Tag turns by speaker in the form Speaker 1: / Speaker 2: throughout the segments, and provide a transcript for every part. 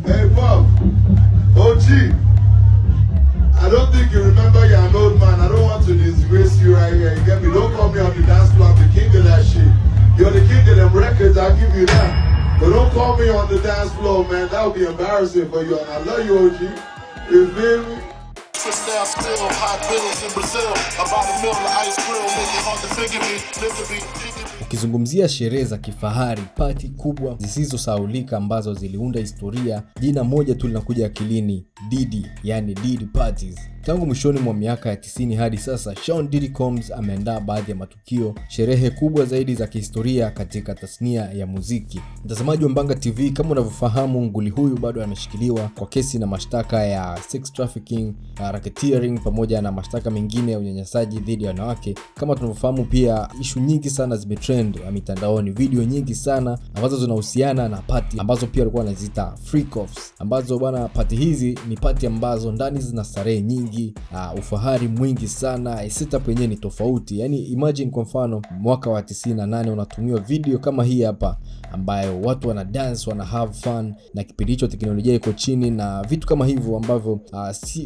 Speaker 1: Hey, Bob. OG. I don't think you remember you're an old man. I don't want to disgrace you right here. You get me? Don't call me on the dance floor. I'm the king of that shit. You're the king of them records. I'll give you that. But don't call me on the dance floor, man. That would be embarrassing for you. And I love you, OG. You feel me?
Speaker 2: Now still hot bills in Brazil. About a meal of ice grill. Make it hard to figure me. Live to be.
Speaker 3: Ukizungumzia sherehe za kifahari, pati kubwa zisizosahaulika ambazo ziliunda historia, jina moja tu linakuja akilini: Diddy, yani Diddy Parties. Tangu mwishoni mwa miaka ya 90 hadi sasa, Sean Diddy Combs ameandaa baadhi ya matukio, sherehe kubwa zaidi za kihistoria katika tasnia ya muziki. Mtazamaji wa Mbanga TV, kama unavyofahamu, nguli huyu bado ameshikiliwa kwa kesi na mashtaka ya sex trafficking, racketeering pamoja na mashtaka mengine ya unyanyasaji dhidi ya wanawake. Kama tunavyofahamu pia, issue nyingi sana zimetrend mitandaoni, video nyingi sana ambazo zinahusiana na party ambazo pia walikuwa wanaziita freak offs, ambazo bwana, party hizi ni party ambazo ndani zina starehe nyingi, ufahari mwingi sana, setup yenyewe ni tofauti. Yani imagine kwa mfano mwaka wa 98 unatumiwa video kama hii hapa ambayo watu wana dance, wana have fun, na kipindi hicho teknolojia iko chini na vitu kama hivyo ambavyo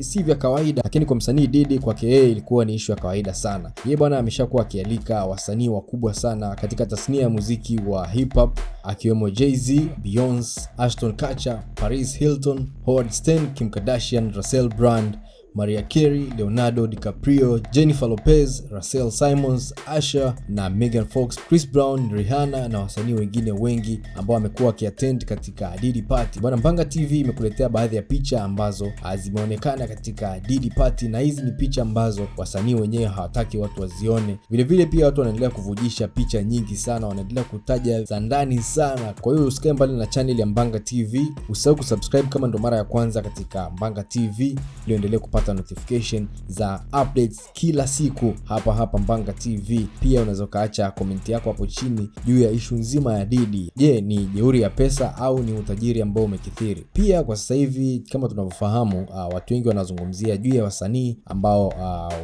Speaker 3: si vya kawaida, lakini kwa msanii Diddy, kwake yeye ilikuwa ni issue ya kawaida sana. Yeye bwana ameshakuwa akialika wasanii wakubwa sana katika tasnia ya muziki wa hip hop, akiwemo Jay-Z, Beyonce, Ashton Kutcher, Paris Hilton, Howard Stern, Kim Kardashian, Russell Brand, Mariah Carey, Leonardo DiCaprio, Jennifer Lopez, Russell Simmons, Usher na Megan Fox, Chris Brown, Rihanna na wasanii wengine wengi ambao wamekuwa wakiattend katika Diddy Party. Bwana, Mbanga TV imekuletea baadhi ya picha ambazo zimeonekana katika Diddy Party, na hizi ni picha ambazo wasanii wenyewe hawataki watu wazione. Vile vile pia watu wanaendelea kuvujisha picha nyingi sana, wanaendelea kutaja za ndani sana. Kwa hiyo usikae mbali na channel ya Mbanga TV. Usisahau kusubscribe kama ndo mara ya kwanza katika Mbanga TV ili uendelee kupata notification za updates kila siku hapa Mbanga TV. Pia unaweza kaacha comment yako hapo chini juu ya issue nzima ya Diddy. Je, ni jeuri ya pesa au ni utajiri ambao umekithiri? Pia kwa sasa hivi kama tunavyofahamu, watu wengi wanazungumzia juu ya wasanii ambao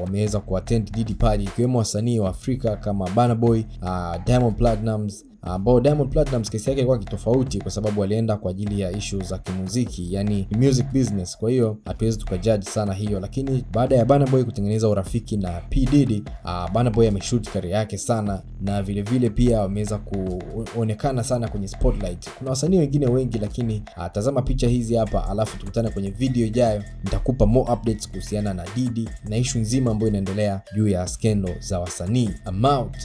Speaker 3: wameweza kuattend Diddy Party, ikiwemo wasanii wa Afrika kama Burna Boy, Diamond Platnumz, ambao Diamond Platnumz kesi yake ilikuwa kitofauti kwa sababu alienda kwa ajili ya issue za kimuziki, yani music business. Kwa hiyo hatuwezi tukajudge sana hiyo, lakini baada ya Burna Boy kutengeneza urafiki na P Diddy, Burna Boy ameshoot career yake sana, na vile vile pia wameweza kuonekana sana kwenye spotlight. Kuna wasanii wengine wengi, lakini tazama picha hizi hapa, alafu tukutane kwenye video ijayo. Nitakupa more updates kuhusiana na Diddy na issue nzima ambayo inaendelea juu ya scandal za wasanii. I'm out.